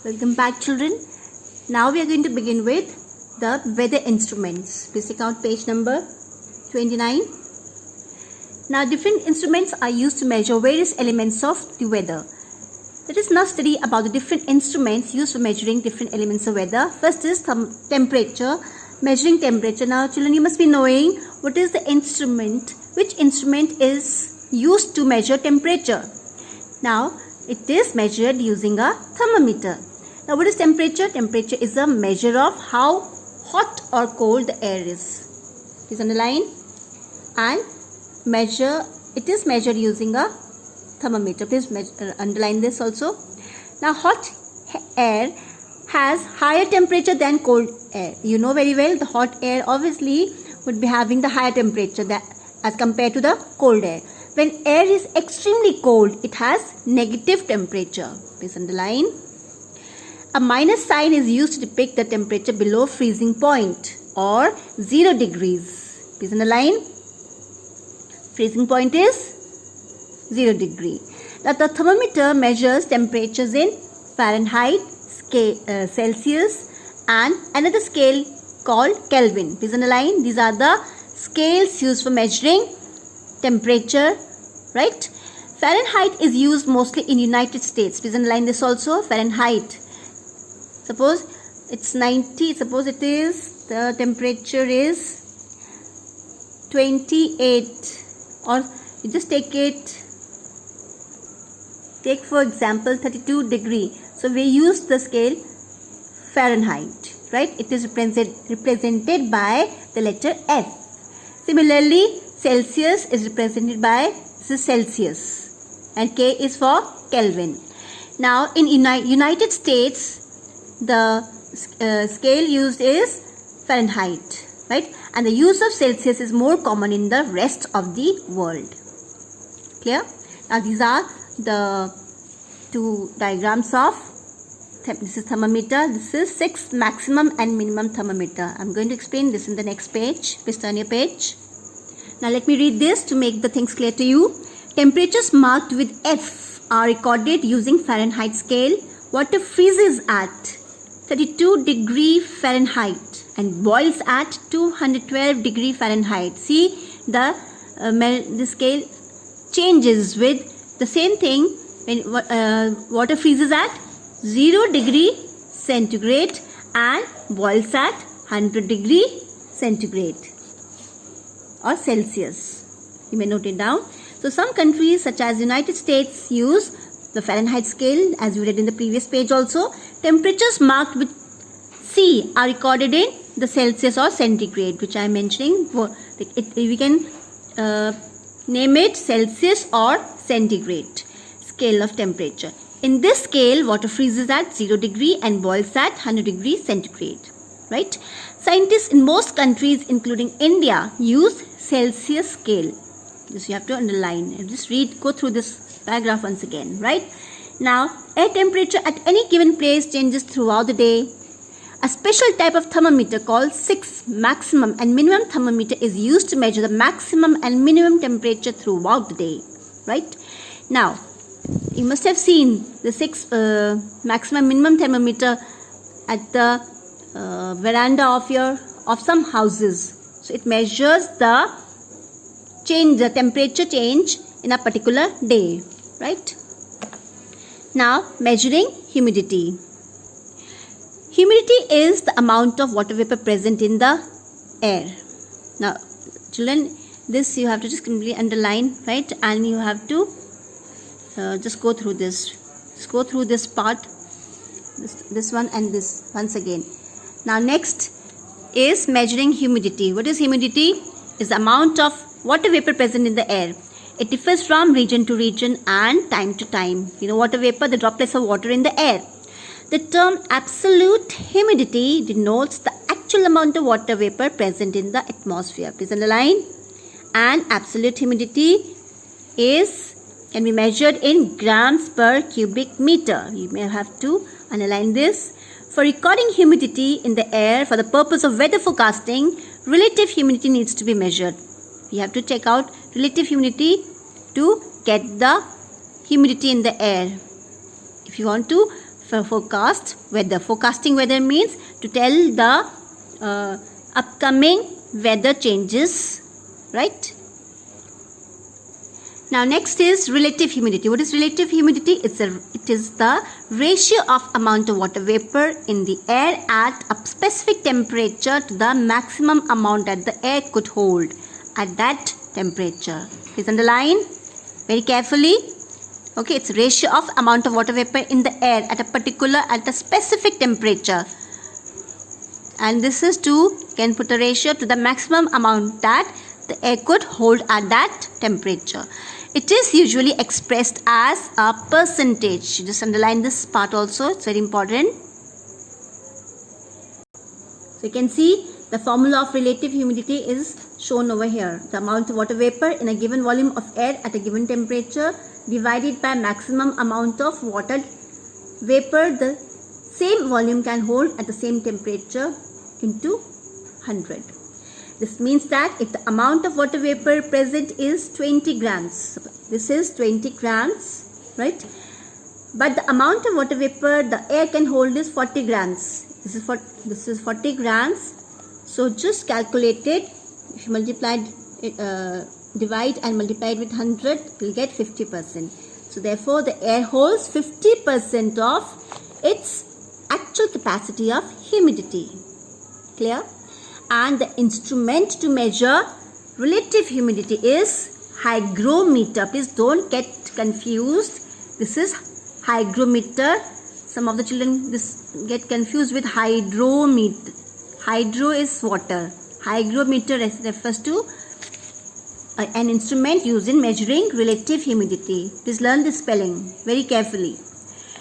Welcome back, children. Now we are going to begin with the weather instruments. Please take out page number 29. Now different instruments are used to measure various elements of the weather. Let us now study about the different instruments used for measuring different elements of weather. First is temperature, measuring temperature. Now children, you must be knowing what is the instrument, which instrument is used to measure temperature. Now it is measured using a thermometer. Now what is temperature? Temperature is a measure of how hot or cold the air is. Please underline. And it is measured using a thermometer. Please underline this also. Now hot air has higher temperature than cold air. You know very well the hot air obviously would be having the higher temperature as compared to the cold air. When air is extremely cold, it has negative temperature. Please underline. A minus sign is used to depict the temperature below freezing point or 0 degrees. Please underline. Freezing point is 0 degree. Now the thermometer measures temperatures in Fahrenheit, Celsius and another scale called Kelvin. Please underline. These are the scales used for measuring temperature, right? Fahrenheit is used mostly in United States. Please underline this also. Fahrenheit. Suppose it's 90. Suppose it is the temperature is 28, or you just take for example 32 degree. So we use the scale Fahrenheit, right? It is represented by the letter F. Similarly, Celsius is represented by Celsius and K is for Kelvin. Now in United States, the scale used is Fahrenheit, right? And the use of Celsius is more common in the rest of the world. Clear? Now these are the two diagrams of this is thermometer. This is 6 maximum and minimum thermometer. I'm going to explain this in the next page. Please turn your page. Now let me read this to make the things clear to you. Temperatures marked with F are recorded using Fahrenheit scale. Water freezes at 32 degree Fahrenheit and boils at 212 degree Fahrenheit. See, the scale changes with the same thing when water freezes at 0 degree centigrade and boils at 100 degree centigrade or Celsius. You may note it down. So some countries such as United States use the Fahrenheit scale, as you read in the previous page also. Temperatures marked with C are recorded in the Celsius or centigrade, which I am mentioning. We can name it Celsius or centigrade scale of temperature. In this scale, water freezes at 0 degree and boils at 100 degree centigrade, right? Scientists in most countries, including India, use Celsius scale. This you have to underline and just go through this paragraph once again, right? Now, air temperature at any given place changes throughout the day. A special type of thermometer called 6 maximum and minimum thermometer is used to measure the maximum and minimum temperature throughout the day, right? Now, you must have seen the 6 maximum minimum thermometer at the veranda of some houses. So it measures the temperature change in a particular day, right? Now measuring humidity. Humidity is the amount of water vapor present in the air. Now children, this you have to just completely underline, right? And you have to just go through this. Just go through this part, this one and this once again. Now next is measuring humidity. What is humidity? Is the amount of water vapor present in the air. It differs from region to region and time to time. You know, water vapor, the droplets of water in the air. The term absolute humidity denotes the actual amount of water vapor present in the atmosphere. Please underline. And absolute humidity can be measured in grams per cubic meter. You may have to underline this. For recording humidity in the air for the purpose of weather forecasting, relative humidity needs to be measured. We have to check out relative humidity to get the humidity in the air. If you want to forecast weather. Forecasting weather means to tell the upcoming weather changes, right? Now next is relative humidity. What is relative humidity? It is the ratio of amount of water vapor in the air at a specific temperature to the maximum amount that the air could hold at that temperature. Please underline very carefully. Okay, it's ratio of amount of water vapor in the air at a specific temperature. And this is can put a ratio to the maximum amount that the air could hold at that temperature. It is usually expressed as a percentage. Just underline this part also. It's very important. So you can see the formula of relative humidity is shown over here. The amount of water vapor in a given volume of air at a given temperature divided by maximum amount of water vapor the same volume can hold at the same temperature into 100. This means that if the amount of water vapor present is 20 grams, this is 20 grams, right? But the amount of water vapor the air can hold is 40 grams. This is 40 grams. So just calculate it. If you divide and multiply it with 100, you will get 50%. So therefore, the air holds 50% of its actual capacity of humidity. Clear? And the instrument to measure relative humidity is hygrometer. Please don't get confused. This is hygrometer. Some of the children get confused with hydrometer. Hydro is water. Hygrometer refers to an instrument used in measuring relative humidity. Please learn this spelling very carefully.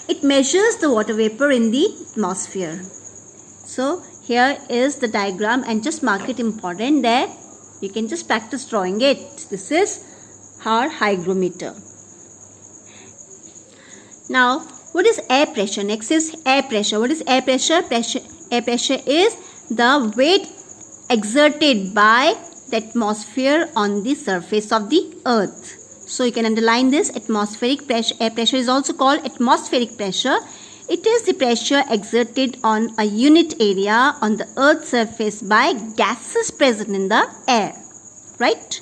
It measures the water vapor in the atmosphere. So here is the diagram and just mark it important there. You can just practice drawing it. This is our hygrometer. Now, what is air pressure? Next is air pressure. What is air pressure? Air pressure is the weight exerted by the atmosphere on the surface of the earth. So you can underline this. Atmospheric pressure. Air pressure is also called atmospheric pressure. It is the pressure exerted on a unit area on the earth's surface by gases present in the air, right?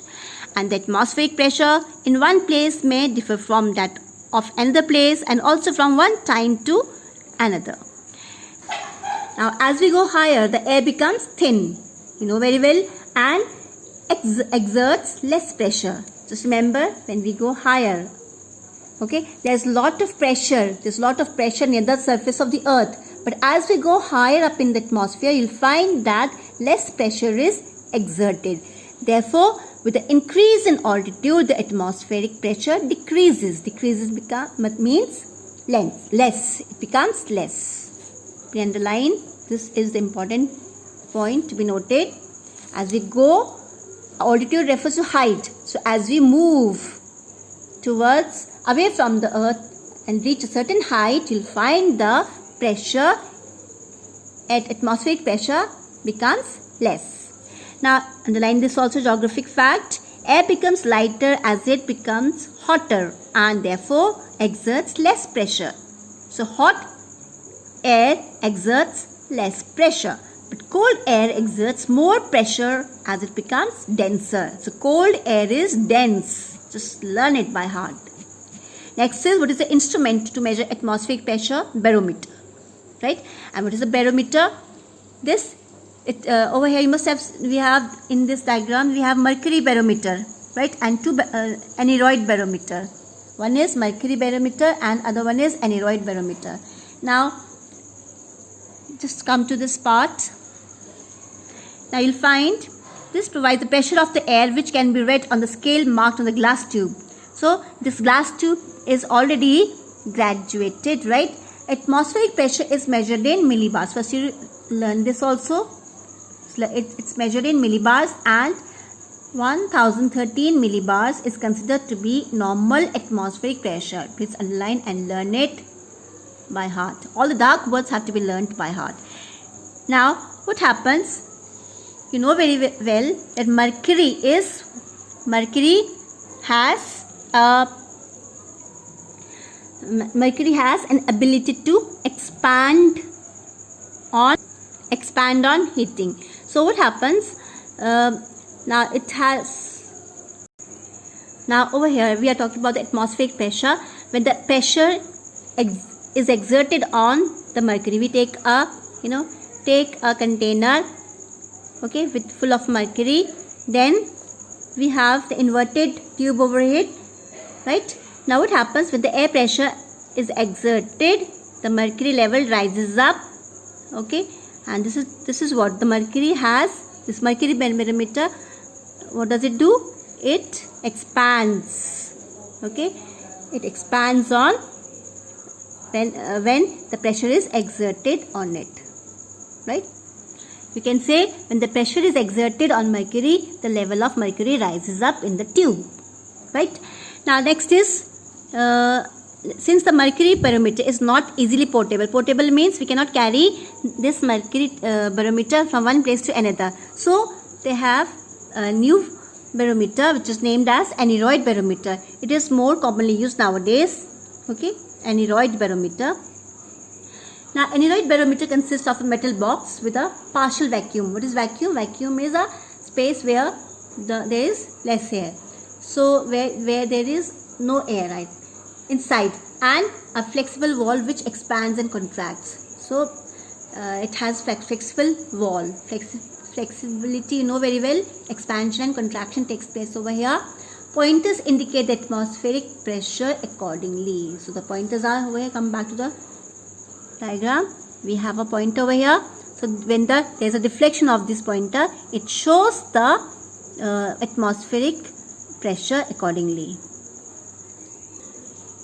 And the atmospheric pressure in one place may differ from that of another place and also from one time to another. Now as we go higher, the air becomes thin, you know very well, and exerts less pressure. Just remember, when we go higher, okay, there's lot of pressure near the surface of the earth, but as we go higher up in the atmosphere, you'll find that less pressure is exerted. Therefore, with the increase in altitude, the atmospheric pressure decreases means less. It becomes less. We underline, this is the important point to be noted. As we go, altitude refers to height. So as we move towards away from the earth and reach a certain height, you'll find the pressure at atmospheric pressure becomes less. Now underline this also, geographic fact. Air becomes lighter as it becomes hotter and therefore exerts less pressure. So hot air exerts less pressure, but cold air exerts more pressure as it becomes denser. So cold air is dense. Just learn it by heart. Next is, what is the instrument to measure atmospheric pressure? Barometer, right? And what is a barometer? Over here we have in this diagram, we have mercury barometer, right? And two aneroid barometer. One is mercury barometer and other one is aneroid barometer. Now, just come to this part. Now you'll find this provides the pressure of the air which can be read on the scale marked on the glass tube. So this glass tube is already graduated, right? Atmospheric pressure is measured in millibars. First you learn this also. It's measured in millibars, and 1013 millibars is considered to be normal atmospheric pressure. Please underline and learn it by heart. All the dark words have to be learned by heart. Now what happens? You know very well that mercury has a mercury has an ability to expand on heating. So what happens, now over here we are talking about the atmospheric pressure. When the pressure is exerted on the mercury, we take a container, okay, with full of mercury. Then we have the inverted tube over it, right? Now what happens when the air pressure is exerted, the mercury level rises up, okay, and this is what the mercury has. This mercury barometer, what does it do? It expands, okay, it expands on when the pressure is exerted on it, right? You can say when the pressure is exerted on mercury, the level of mercury rises up in the tube, right? Now next is, since the mercury barometer is not easily portable. Portable means we cannot carry this mercury barometer from one place to another. So they have a new barometer which is named as aneroid barometer. It is more commonly used nowadays, okay, aneroid barometer. Now aneroid barometer consists of a metal box with a partial vacuum. What is vacuum? Vacuum is a space where there is less air. So where there is no air, right, inside, and a flexible wall which expands and contracts. So it has flexible wall, flexibility, you know very well. Expansion and contraction takes place over here. Pointers indicate the atmospheric pressure accordingly. So the pointers are over here. Come back to the diagram. We have a pointer over here. So when there is a deflection of this pointer, it shows the atmospheric pressure accordingly.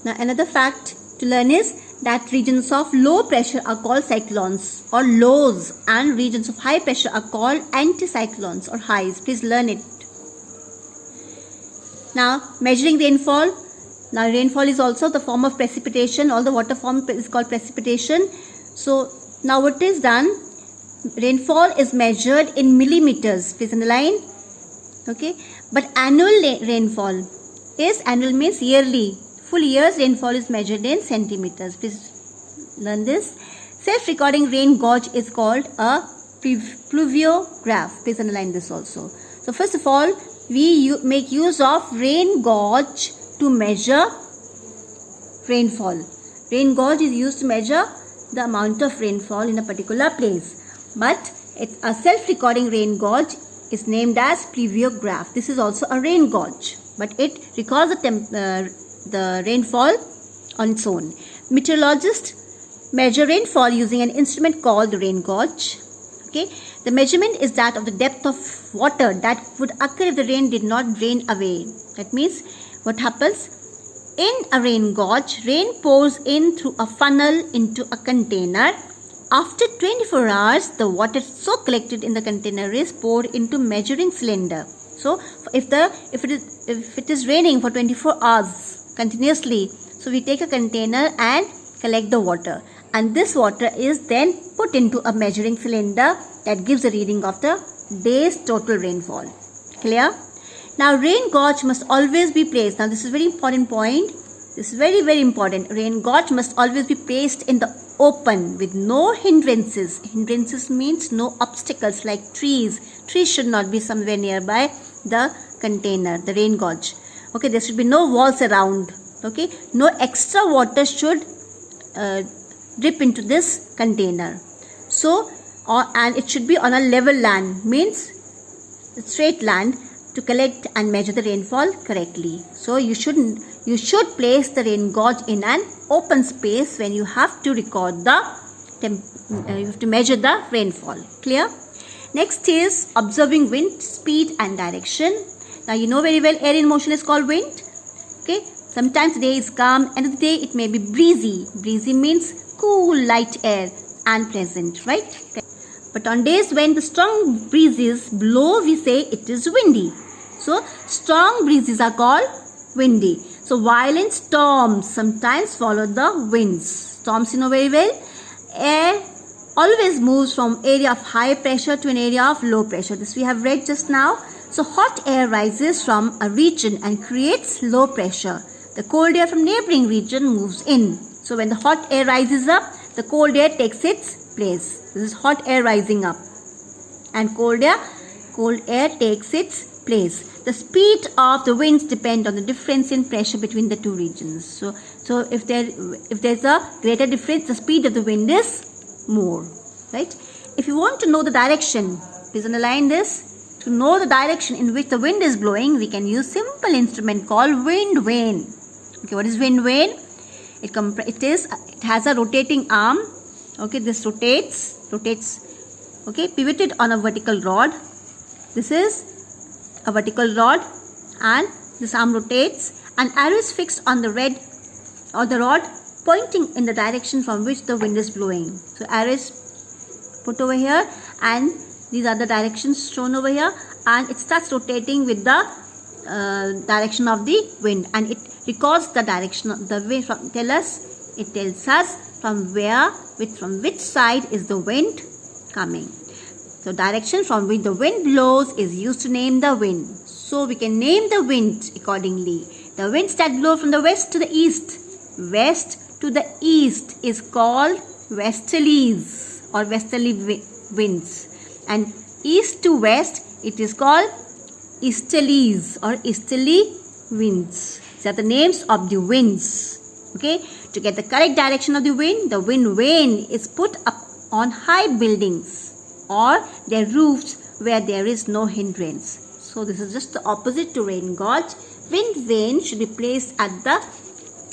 Now another fact to learn is that regions of low pressure are called cyclones or lows, and regions of high pressure are called anticyclones or highs. Please learn it. Now measuring rainfall. Now rainfall is also the form of precipitation. All the water form is called precipitation. So now what is done? Rainfall is measured in millimeters. Please underline. Okay. But annual rainfall is, annual means yearly. Full year's rainfall is measured in centimeters. Please learn this. Self-recording rain gauge is called a pluviograph. Please underline this also. So first of all, we make use of rain gauge to measure rainfall. Rain gauge is used to measure the amount of rainfall in a particular place. But it's a self-recording rain gauge is named as pluviograph. This is also a rain gauge, but it records the rainfall on its own. Meteorologists measure rainfall using an instrument called the rain gauge. Okay, the measurement is that of the depth of water that would occur if the rain did not drain away. That means what happens in a rain gauge, rain pours in through a funnel into a container. After 24 hours, the water so collected in the container is poured into measuring cylinder. So if it is raining for 24 hours continuously, so we take a container and collect the water, and this water is then put into a measuring cylinder that gives a reading of the day's total rainfall. Clear? Now rain gauge must always be placed. Now this is very important point. This is very, very important. Rain gauge must always be placed in the open with no hindrances. Hindrances means no obstacles like trees. Trees should not be somewhere nearby the container, the rain gauge. Okay, there should be no walls around. Okay, no extra water should drip into this container. So, and it should be on a level land, means straight land, to collect and measure the rainfall correctly. So you should place the rain gauge in an open space when you have to record you have to measure the rainfall. Clear? Next is observing wind, speed and direction. Now you know very well air in motion is called wind. Okay, sometimes the day is calm, and the day it may be breezy. Breezy means cool, light air and pleasant, right? But on days when the strong breezes blow, we say it is windy. So strong breezes are called windy. So violent storms sometimes follow the winds. Storms, you know very well. Air always moves from area of high pressure to an area of low pressure. This we have read just now. So hot air rises from a region and creates low pressure. the cold air from neighboring region moves in. So when the hot air rises up, the cold air takes its place. This is hot air rising up, and cold air takes its place. The speed of the winds depend on the difference in pressure between the two regions. So if there's a greater difference, the speed of the wind is more, right? If you want to know the direction, please underline this. To know the direction in which the wind is blowing, we can use simple instrument called wind vane. Okay, what is wind vane? It has a rotating arm. Okay, this rotates. Okay, pivoted on a vertical rod. This is a vertical rod, and this arm rotates. An arrow is fixed on the rod, pointing in the direction from which the wind is blowing. So arrow is put over here, and these are the directions shown over here, and it starts rotating with the direction of the wind, and it records the direction of the wind. It tells us from which side is the wind coming. So direction from which the wind blows is used to name the wind. So we can name the wind accordingly. The winds that blow from the west to the east, is called westerlies or westerly winds. And east to west, it is called easterlies or easterly winds. These are the names of the winds. Okay, to get the correct direction of the wind vane is put up on high buildings or their roofs where there is no hindrance. So this is just the opposite to rain gauge. Wind vane should be placed at the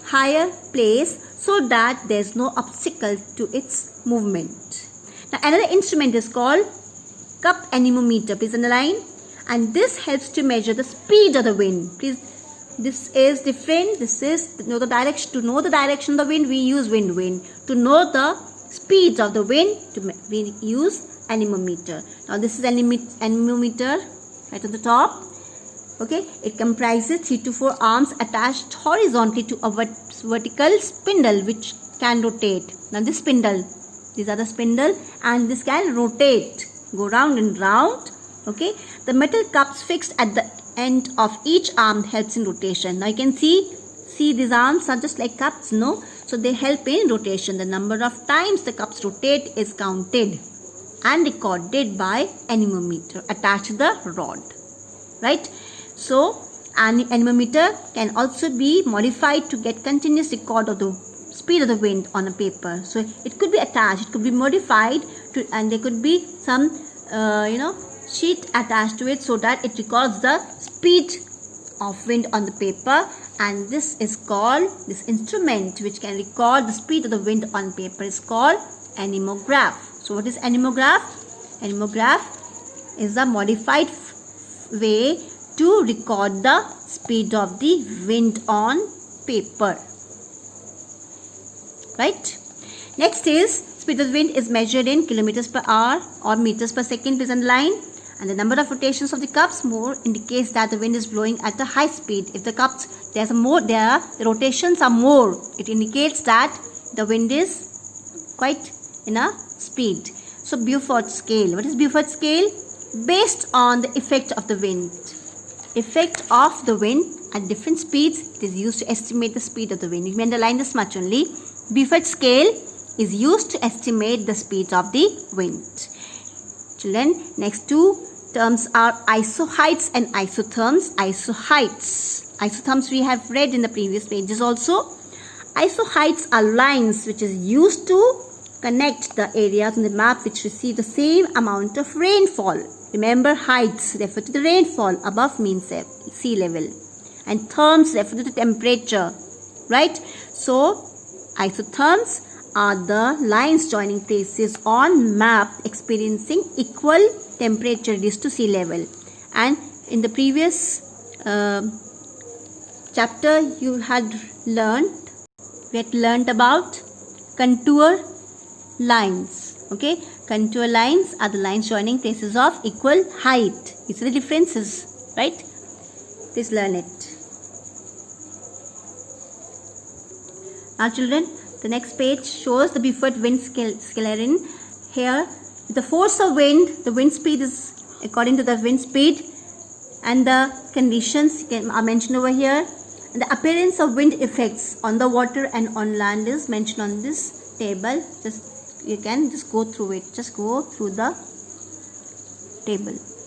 higher place so that there is no obstacle to its movement. Now another instrument is called cup anemometer. Please underline. And this helps to measure the speed of the wind. Please, this is different. This is to know the direction. To know the direction of the wind, we use wind vane. To know the speed of the wind, we use anemometer. Now this is anemometer right at the top. Okay, it comprises 3 to 4 arms attached horizontally to a vertical spindle which can rotate. Now this spindle, these are the spindle, and this can rotate, go round and round. Okay, the metal cups fixed at the end of each arm helps in rotation. Now you can see these arms are just like cups, no? So they help in rotation. The number of times the cups rotate is counted and recorded by anemometer attached to the rod, right? So an anemometer can also be modified to get continuous record of the speed of the wind on a paper. So it could be attached, it could be modified to, and there could be some sheet attached to it so that it records the speed of wind on the paper, and this instrument which can record the speed of the wind on paper is called anemograph. So what is anemograph? Anemograph is a modified way to record the speed of the wind on paper, right? Next is speed of the wind is measured in kilometers per hour or meters per second. Please underline. And the number of rotations of the cups more indicates that the wind is blowing at a high speed. If the cups the rotations are more, it indicates that the wind is quite in a speed. So Beaufort scale. What is Beaufort scale? Based on the effect of the wind. Effect of the wind at different speeds, it is used to estimate the speed of the wind. You may underline this much only. Beaufort scale is used to estimate the speed of the wind. Children, next two terms are isoheights and isotherms. Isotherms we have read in the previous pages also. Isoheights are lines which is used to connect the areas on the map which receive the same amount of rainfall. Remember, heights refer to the rainfall above mean sea level, and therms refer to the temperature, right? So isotherms are the lines joining places on map experiencing equal temperature reduced to sea level. And in the previous chapter we had learned about contour lines. Okay, contour lines are the lines joining places of equal height. These are the differences, right? Please learn it. Now children, the next page shows the Beaufort wind scale. Here, the force of wind, the wind speed is according to the wind speed, and the conditions are mentioned over here. And the appearance of wind effects on the water and on land is mentioned on this table. Just you can just go through it. Just go through the table.